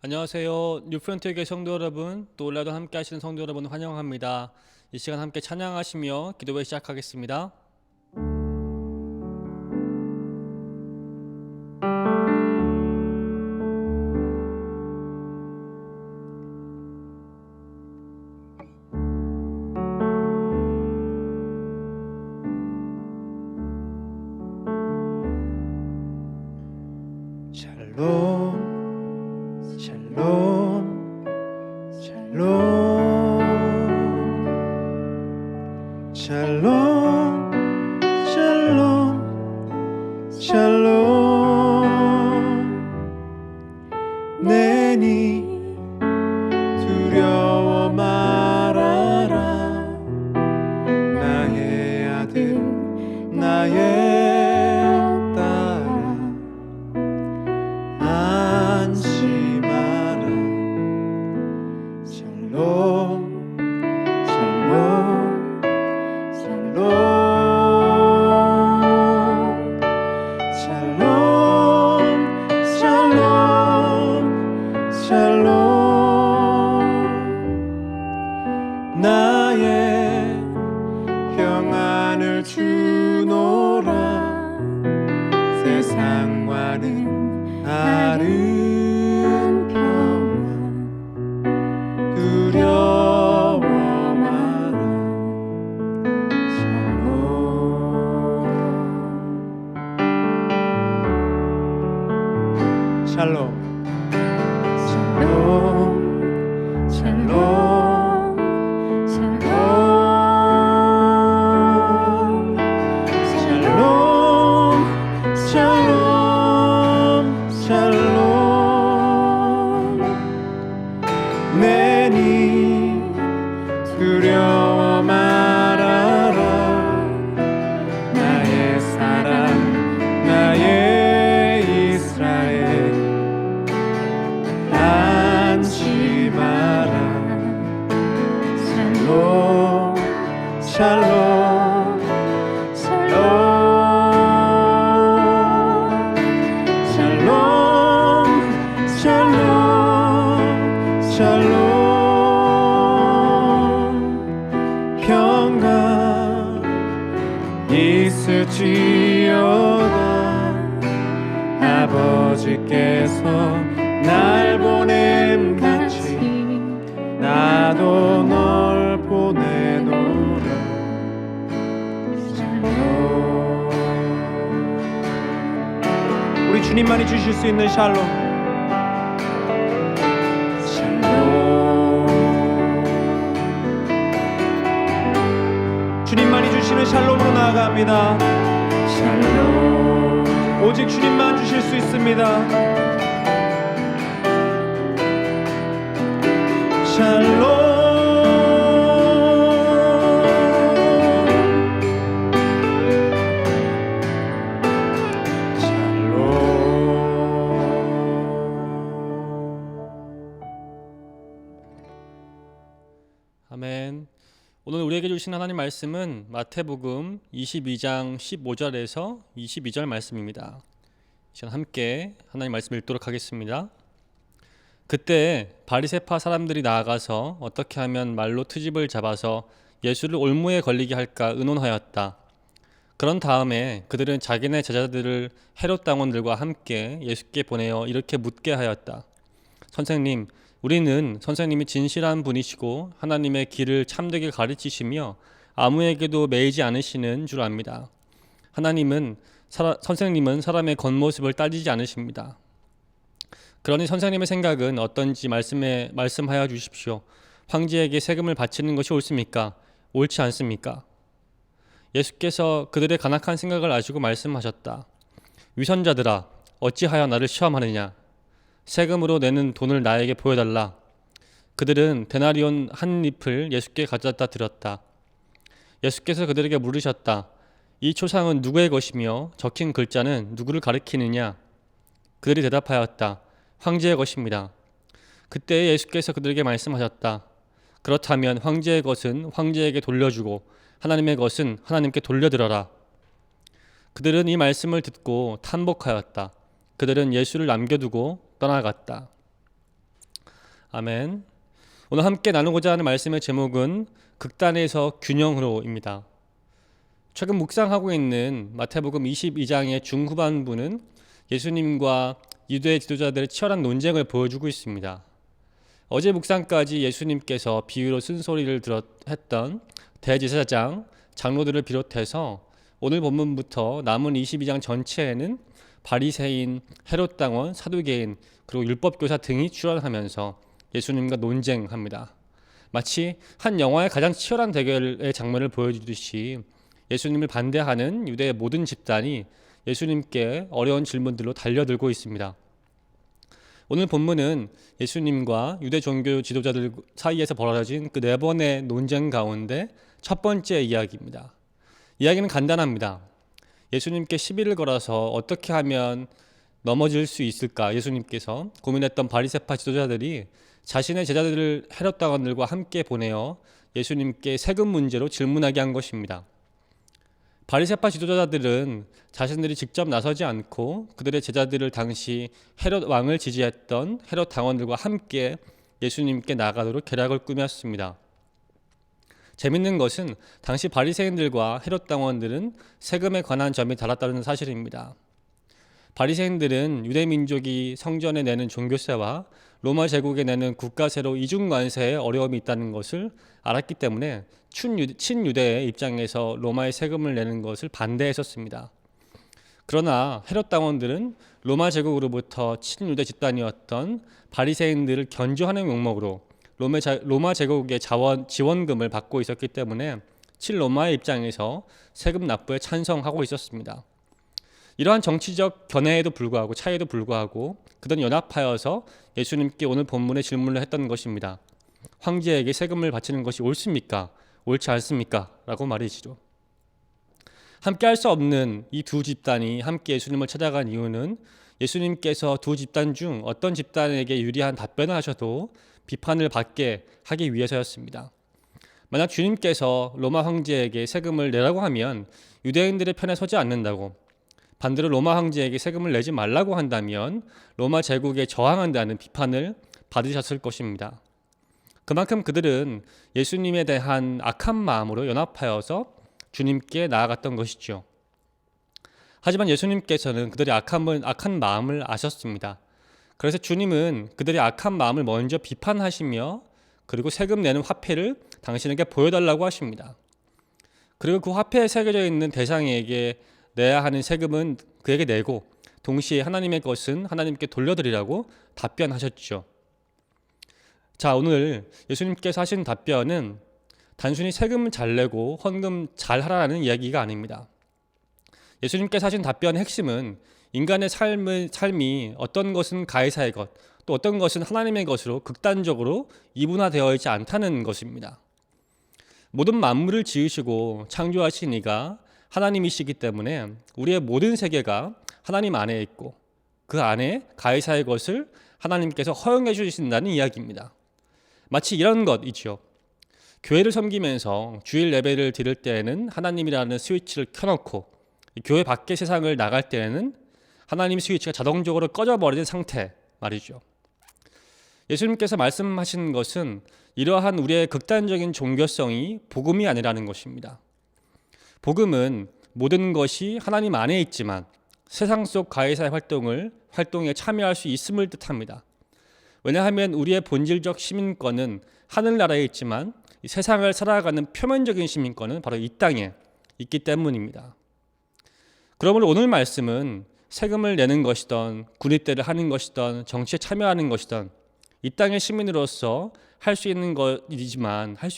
안녕하세요. 뉴프런트의 성도 여러분, 또 올라도 함께 하시는 성도 여러분 환영합니다. 이 시간 함께 찬양하시며 기도회 시작하겠습니다. 샬롬 샬롬 샬롬 샬롬 샬롬 샬롬 내니 두려워 말아라 나의 아들 나의 딸아 안심하라 샬롬 샬롬 샬롬 샬롬 샬롬 나의 평안을 주노라 세상과는 다른 평안 두려워 마라 샬롬 샬롬 샬롬 샬롬 샬롬 내니 두려워 말아라 나의 사랑 나의 이스라엘 안심하라 샬롬 샬롬 샬롬 샬롬 평강 있을지어다 아버지께서 날 보냄같이 나도 널 보내노라 우리 주님만이 주실 수 있는 샬롬 주님만이 주시는 샬롬으로 나아갑니다. 샬롬 오직 주님만 주실 수 있습니다. 샬롬 아멘. 오늘 우리에게 주신 하나님 말씀은 마태복음 22장 15절에서 22절 말씀입니다. 시간 함께 하나님 말씀을 읽도록 하겠습니다. 그때 바리새파 사람들이 나아가서 어떻게 하면 말로 트집을 잡아서 예수를 올무에 걸리게 할까 의논하였다. 그런 다음에 그들은 자기네 제자들을 헤롯 당원들과 함께 예수께 보내어 이렇게 묻게 하였다. 선생님, 우리는 선생님이 진실한 분이시고 하나님의 길을 참되게 가르치시며 아무에게도 매이지 않으시는 줄 압니다. 선생님은 사람의 겉모습을 따지지 않으십니다. 그러니 선생님의 생각은 어떤지 말씀하여 주십시오. 황제에게 세금을 바치는 것이 옳습니까? 옳지 않습니까? 예수께서 그들의 간악한 생각을 아시고 말씀하셨다. 위선자들아, 어찌하여 나를 시험하느냐? 세금으로 내는 돈을 나에게 보여달라. 그들은 데나리온 한 잎을 예수께 가져다 드렸다. 예수께서 그들에게 물으셨다. 이 초상은 누구의 것이며 적힌 글자는 누구를 가리키느냐? 그들이 대답하였다. 황제의 것입니다. 그때 예수께서 그들에게 말씀하셨다. 그렇다면 황제의 것은 황제에게 돌려주고 하나님의 것은 하나님께 돌려드려라. 그들은 이 말씀을 듣고 탄복하였다. 그들은 예수를 남겨두고 떠나갔다. 아멘. 오늘 함께 나누고자 하는 말씀의 제목은 극단에서 균형으로입니다. 최근 묵상하고 있는 마태복음 22장의 중후반부는 예수님과 유대 지도자들의 치열한 논쟁을 보여주고 있습니다. 어제 묵상까지 예수님께서 비유로 쓴소리를 했던 대제사장, 장로들을 비롯해서 오늘 본문부터 남은 22장 전체에는 바리새인, 헤롯 당원, 사두개인, 그리고 율법교사 등이 출연하면서 예수님과 논쟁합니다. 마치 한 영화의 가장 치열한 대결의 장면을 보여주듯이 예수님을 반대하는 유대의 모든 집단이 예수님께 어려운 질문들로 달려들고 있습니다. 오늘 본문은 예수님과 유대 종교 지도자들 사이에서 벌어진 그 네 번의 논쟁 가운데 첫 번째 이야기입니다. 이야기는 간단합니다. 예수님께 시비를 걸어서 어떻게 하면 넘어질 수 있을까? 예수님께서 고민했던 바리새파 지도자들이 자신의 제자들을 헤롯 당원들과 함께 보내어 예수님께 세금 문제로 질문하게 한 것입니다. 바리새파 지도자들은 자신들이 직접 나서지 않고 그들의 제자들을 당시 헤롯 왕을 지지했던 헤롯 당원들과 함께 예수님께 나가도록 계략을 꾸몄습니다. 재밌는 것은 당시 바리새인들과 헤롯 당원들은 세금에 관한 점이 달랐다는 사실입니다. 바리새인들은 유대 민족이 성전에 내는 종교세와 로마 제국에 내는 국가세로 이중 관세에 어려움이 있다는 것을 알았기 때문에 친유대의 입장에서 로마의 세금을 내는 것을 반대했었습니다. 그러나 헤롯 당원들은 로마 제국으로부터 친유대 집단이었던 바리새인들을 견조하는 명목으로 로마 제국의 지원금을 받고 있었기 때문에 친로마의 입장에서 세금 납부에 찬성하고 있었습니다. 이러한 정치적 견해에도 불구하고 차이에도 불구하고 그들은 연합하여서 예수님께 오늘 본문에 질문을 했던 것입니다. 황제에게 세금을 바치는 것이 옳습니까? 옳지 않습니까? 라고 말이지요. 함께 할 수 없는 이 두 집단이 함께 예수님을 찾아간 이유는 예수님께서 두 집단 중 어떤 집단에게 유리한 답변을 하셔도 비판을 받게 하기 위해서였습니다. 만약 주님께서 로마 황제에게 세금을 내라고 하면 유대인들의 편에 서지 않는다고, 반대로 로마 황제에게 세금을 내지 말라고 한다면 로마 제국에 저항한다는 비판을 받으셨을 것입니다. 그만큼 그들은 예수님에 대한 악한 마음으로 연합하여서 주님께 나아갔던 것이죠. 하지만 예수님께서는 그들의 악한 마음을 아셨습니다. 그래서 주님은 그들의 악한 마음을 먼저 비판하시며 그리고 세금 내는 화폐를 당신에게 보여달라고 하십니다. 그리고 그 화폐에 새겨져 있는 대상에게 내야 하는 세금은 그에게 내고 동시에 하나님의 것은 하나님께 돌려드리라고 답변하셨죠. 자, 오늘 예수님께서 하신 답변은 단순히 세금 잘 내고 헌금 잘 하라는 이야기가 아닙니다. 예수님께서 하신 답변의 핵심은 인간의 삶이 어떤 것은 가이사의 것, 또 어떤 것은 하나님의 것으로 극단적으로 이분화되어 있지 않다는 것입니다. 모든 만물을 지으시고 창조하신 이가 하나님이시기 때문에 우리의 모든 세계가 하나님 안에 있고 그 안에 가이사의 것을 하나님께서 허용해 주신다는 이야기입니다. 마치 이런 것이죠. 교회를 섬기면서 주일 예배를 드릴 때에는 하나님이라는 스위치를 켜놓고 교회 밖의 세상을 나갈 때에는 하나님 스위치가 자동적으로 꺼져버리는 상태 말이죠. 예수님께서 말씀하신 것은 이러한 우리의 극단적인 종교성이 복음이 아니라는 것입니다. 복음은 모든 것이 하나님 안에 있지만 세상 속 가해사의 활동에 참여할 수 있음을 뜻합니다. 왜냐하면 우리의 본질적 시민권은 하늘나라에 있지만 이 세상을 살아가는 표면적인 시민권은 바로 이 땅에 있기 때문입니다. 그러므로 오늘 말씀은 세금을 내는 것이든 군입대를 하는 것이든 정치에 참여하는 것이든 이 땅의 시민으로서 할 수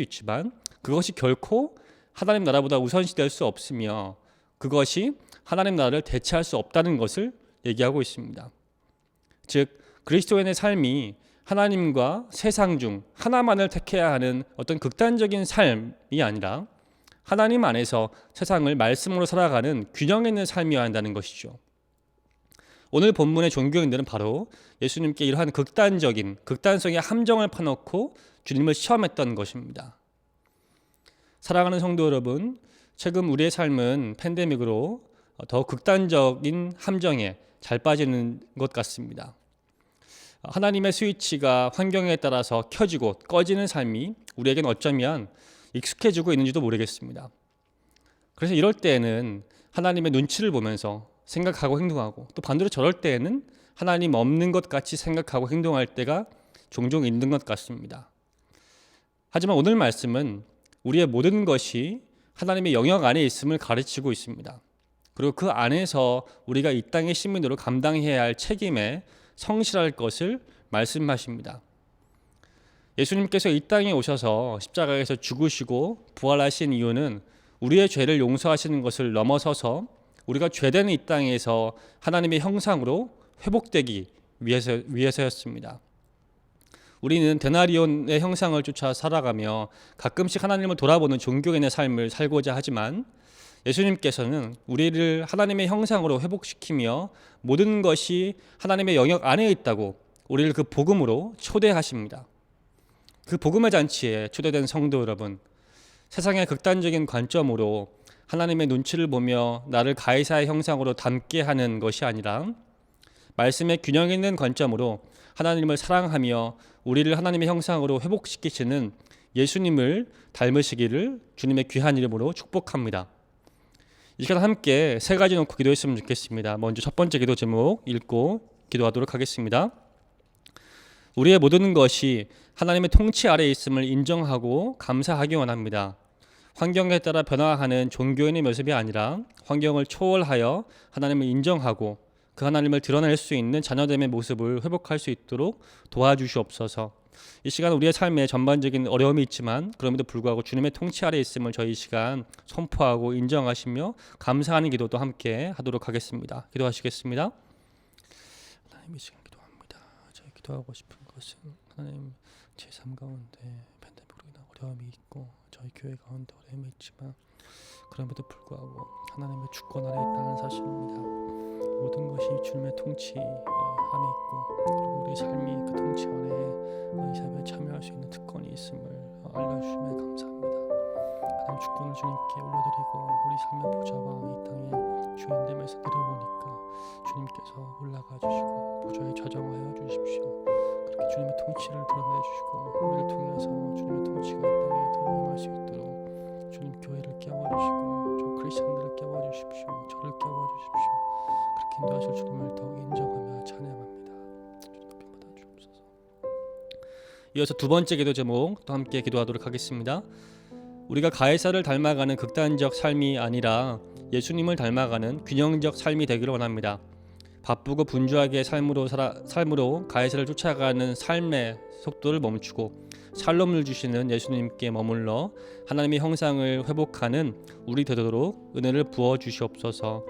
있지만 그것이 결코 하나님 나라보다 우선시될 수 없으며 그것이 하나님 나라를 대체할 수 없다는 것을 얘기하고 있습니다. 즉 그리스도인의 삶이 하나님과 세상 중 하나만을 택해야 하는 어떤 극단적인 삶이 아니라 하나님 안에서 세상을 말씀으로 살아가는 균형 있는 삶이어야 한다는 것이죠. 오늘 본문의 종교인들은 바로 예수님께 이러한 극단성의 함정을 파놓고 주님을 시험했던 것입니다. 사랑하는 성도 여러분, 최근 우리의 삶은 팬데믹으로 더 극단적인 함정에 잘 빠지는 것 같습니다. 하나님의 스위치가 환경에 따라서 켜지고 꺼지는 삶이 우리에겐 어쩌면 익숙해지고 있는지도 모르겠습니다. 그래서 이럴 때에는 하나님의 눈치를 보면서 생각하고 행동하고, 또 반대로 저럴 때에는 하나님 없는 것 같이 생각하고 행동할 때가 종종 있는 것 같습니다. 하지만 오늘 말씀은 우리의 모든 것이 하나님의 영역 안에 있음을 가르치고 있습니다. 그리고 그 안에서 우리가 이 땅의 시민으로 감당해야 할 책임에 성실할 것을 말씀하십니다. 예수님께서 이 땅에 오셔서 십자가에서 죽으시고 부활하신 이유는 우리의 죄를 용서하시는 것을 넘어서서 우리가 죄된 이 땅에서 하나님의 형상으로 회복되기 위해서였습니다. 우리는 데나리온의 형상을 쫓아 살아가며 가끔씩 하나님을 돌아보는 종교인의 삶을 살고자 하지만, 예수님께서는 우리를 하나님의 형상으로 회복시키며 모든 것이 하나님의 영역 안에 있다고 우리를 그 복음으로 초대하십니다. 그 복음의 잔치에 초대된 성도 여러분, 세상의 극단적인 관점으로 하나님의 눈치를 보며 나를 가이사의 형상으로 닮게 하는 것이 아니라 말씀의 균형 있는 관점으로 하나님을 사랑하며 우리를 하나님의 형상으로 회복시키시는 예수님을 닮으시기를 주님의 귀한 이름으로 축복합니다. 이 시간 함께 세 가지 놓고 기도했으면 좋겠습니다. 먼저 첫 번째 기도 제목 읽고 기도하도록 하겠습니다. 우리의 모든 것이 하나님의 통치 아래에 있음을 인정하고 감사하기 원합니다. 환경에 따라 변화하는 종교인의 모습이 아니라 환경을 초월하여 하나님을 인정하고 그 하나님을 드러낼 수 있는 자녀됨의 모습을 회복할 수 있도록 도와주시옵소서. 이 시간 우리의 삶에 전반적인 어려움이 있지만 그럼에도 불구하고 주님의 통치 아래에 있음을 저희 시간 선포하고 인정하시며 감사하는 기도도 함께 하도록 하겠습니다. 기도하시겠습니다. 하나님, 이 시간 기도합니다. 저희 기도하고 싶은 것은 하나님, 제 삶 가운데 팬데믹으로 인한 어려움이 있고 저희 교회 가운데 어려움이 있지만 그럼에도 불구하고 하나님의 주권 아래에 있다는 사실입니다. 모든 것이 주님의 통치함이 있고 그리고 우리 삶이 그 통치 아래에 이 삶에 참여할 수 있는 특권이 있음을 알려주심에 감사합니다. 하나님, 주권을 주님께 올려드리고 우리 삶의 보좌와 이 땅의 주인됨에서 내려오니까 주님께서 올라가 주시고 보좌에 좌정하여 주십시오. 그렇게 주님의 통치를 드러내 주시고 우리를 통해서 주님의 통치가 이 땅에 더 임할 수 있도록 주님 교회를 깨워주시고 저 크리스천들을 깨워주십시오. 저를 깨워주십시오. 그렇게 인도하실 주님을 더욱 인정하며 찬양합니다. 주님 높이 받아 주옵소서. 이어서 두 번째 기도 제목 또 함께 기도하도록 하겠습니다. 우리가 가이사를 닮아가는 극단적 삶이 아니라 예수님을 닮아가는 균형적 삶이 되기를 원합니다. 바쁘고 분주하게 삶으로 가이사를 쫓아가는 삶의 속도를 멈추고 샬롬을 주시는 예수님께 머물러 하나님의 형상을 회복하는 우리 되도록 은혜를 부어 주시옵소서.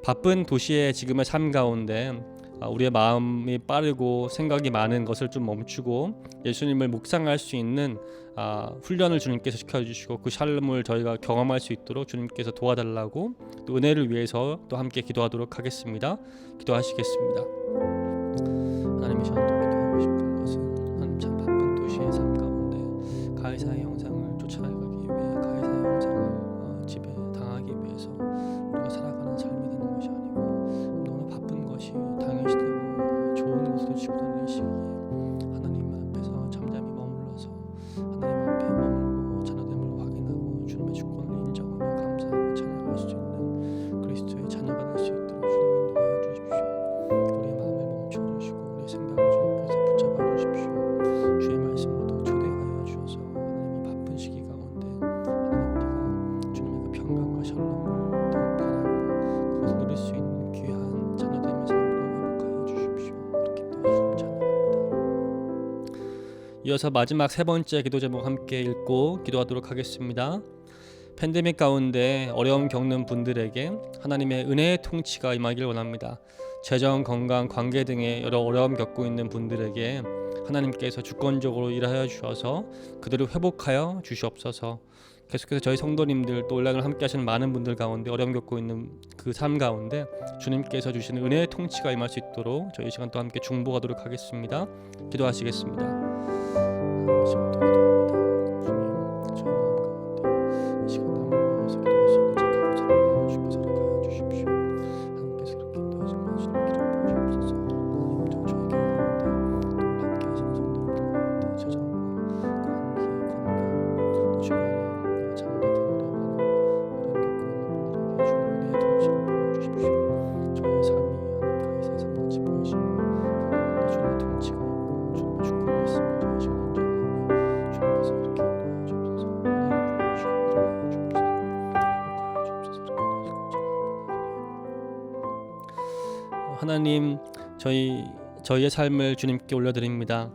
바쁜 도시의 지금의 삶 가운데 우리의 마음이 빠르고 생각이 많은 것을 좀 멈추고 예수님을 묵상할 수 있는 훈련을 주님께서 시켜주시고 그 샬롬을 저희가 경험할 수 있도록 주님께서 도와달라고 또 은혜를 위해서 또 함께 기도하도록 하겠습니다. 기도하시겠습니다. 하나님, 이 시간 또 기도하고 싶은 것은 하나님, 참 바쁜 도시의 삶 가운데 가이사의 형상을 쫓아가기 위해 가이사의 형상을 지배당하기 위해서 우리가 살아가는 삶이 되는 것이 아니고 너무 바쁜 것이 당연시되고 좋은 것으로 치고 다니는 시기에 하나님 앞에서 잠잠히 머물러서 하나님 앞에 머물고 자녀됨을 확인하고 주님의 주권을 인정하며 감사하고 찬양할 수 있는 그리스도의 자녀가 될 수 있도록 주님 인도하여 주십시오. 우리의 마음을 멈춰주시고 우리의 생각을 주님께서 붙잡아 주십시오. 주의 말씀으로 더 초대하여 주셔서 하나님, 이 바쁜 시기 가운데 하나님, 우리가 주님의 그 평강과 샬롬을 더욱 바라고 그것을 누릴 수 있는 귀한 자녀됨의 삶으로 회복하여 주십시오. 그렇게 도와주시면 찬양합니다. 이어서 마지막 세 번째 기도 제목 함께 읽고 기도하도록 하겠습니다. 팬데믹 가운데 어려움 겪는 분들에게 하나님의 은혜의 통치가 임하길 원합니다. 재정, 건강, 관계 등의 여러 어려움 겪고 있는 분들에게 하나님께서 주권적으로 일하여 주셔서 그들을 회복하여 주시옵소서. 계속해서 저희 성도님들 또 온라인을 함께 하시는 많은 분들 가운데 어려움 겪고 있는 그 삶 가운데 주님께서 주시는 은혜의 통치가 임할 수 있도록 저희 시간 또 함께 중보하도록 하겠습니다. 기도하시겠습니다. 이 시간 또 기도합니다. 주님, 저희 마음 가운데 이 시간 남을 위해서 기도할 수 있는 착하고 선한 마음을 주께서 허락하여 주십시오. 하나님께서 그렇게 인도하시고 주님 기름 부어주옵소서. 하나님, 저희 교회 가운데 하나님 저희의 삶을 주님께 올려드립니다.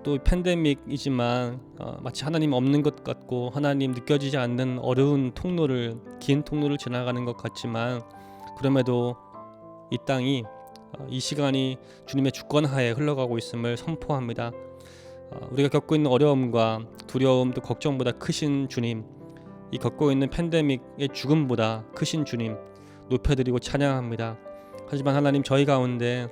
또 팬데믹이지만 마치 하나님 없는 것 같고 하나님 느껴지지 않는 어려운 긴 통로를 지나가는 것 같지만 그럼에도 이 땅이 이 시간이 주님의 주권하에 흘러가고 있음을 선포합니다. 우리가 겪고 있는 어려움과 두려움 또 걱정보다 크신 주님, 이 겪고 있는 팬데믹의 죽음보다 크신 주님 높여드리고 찬양합니다. 하지만 하나님 저희 가운데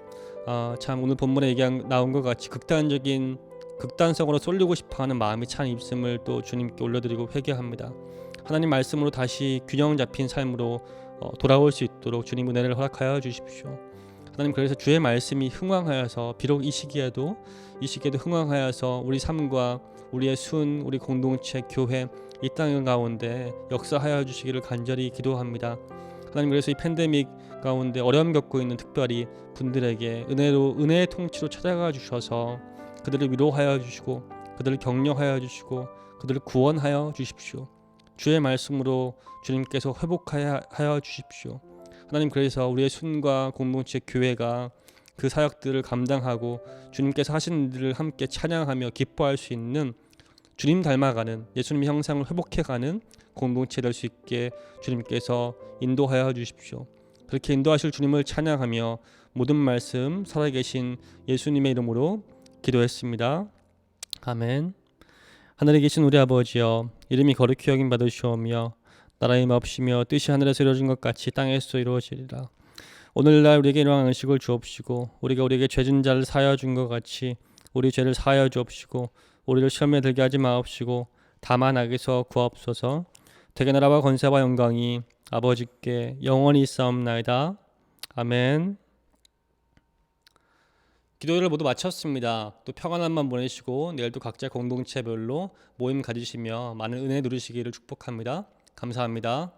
참 오늘 본문에 나온 것 같이 극단성으로 쏠리고 싶어하는 마음이 참 있음을 또 주님께 올려드리고 회개합니다. 하나님 말씀으로 다시 균형 잡힌 삶으로 돌아올 수 있도록 주님 은혜를 허락하여 주십시오. 하나님 그래서 주의 말씀이 흥왕하여서 비록 이 시기에도 흥왕하여서 우리 삶과 우리의 우리 공동체, 교회 이 땅 가운데 역사하여 주시기를 간절히 기도합니다. 하나님 그래서 이 팬데믹 가운데 어려움 겪고 있는 특별히 분들에게 은혜의 통치로 찾아가 주셔서 그들을 위로하여 주시고 그들을 격려하여 주시고 그들을 구원하여 주십시오. 주의 말씀으로 주님께서 회복하여 주십시오. 하나님 그래서 우리의 순과 공동체 교회가 그 사역들을 감당하고 주님께서 하신 일을 함께 찬양하며 기뻐할 수 있는 주님 닮아가는 예수님의 형상을 회복해가는 공동체 될 수 있게 주님께서 인도하여 주십시오. 그렇게 인도하실 주님을 찬양하며 모든 말씀 살아계신 예수님의 이름으로 기도했습니다. 아멘. 하늘에 계신 우리 아버지여, 이름이 거룩히 여김 받으시오며 나라의 마옵시며 뜻이 하늘에서 이루어진 것 같이 땅에서 이루어지리라. 오늘날 우리에게 일용할 음식을 주옵시고 우리가 우리에게 죄진 자를 사하여 준 것 같이 우리 죄를 사하여 주옵시고 우리를 시험에 들게 하지 마옵시고 다만 악에서 구하옵소서. 대개 나라와 권세와 영광이 아버지께 영원히 있사옵나이다. 아멘. 기도를 모두 마쳤습니다. 또 평안한 밤 보내시고 내일도 각자 공동체별로 모임 가지시며 많은 은혜 누리시기를 축복합니다. 감사합니다.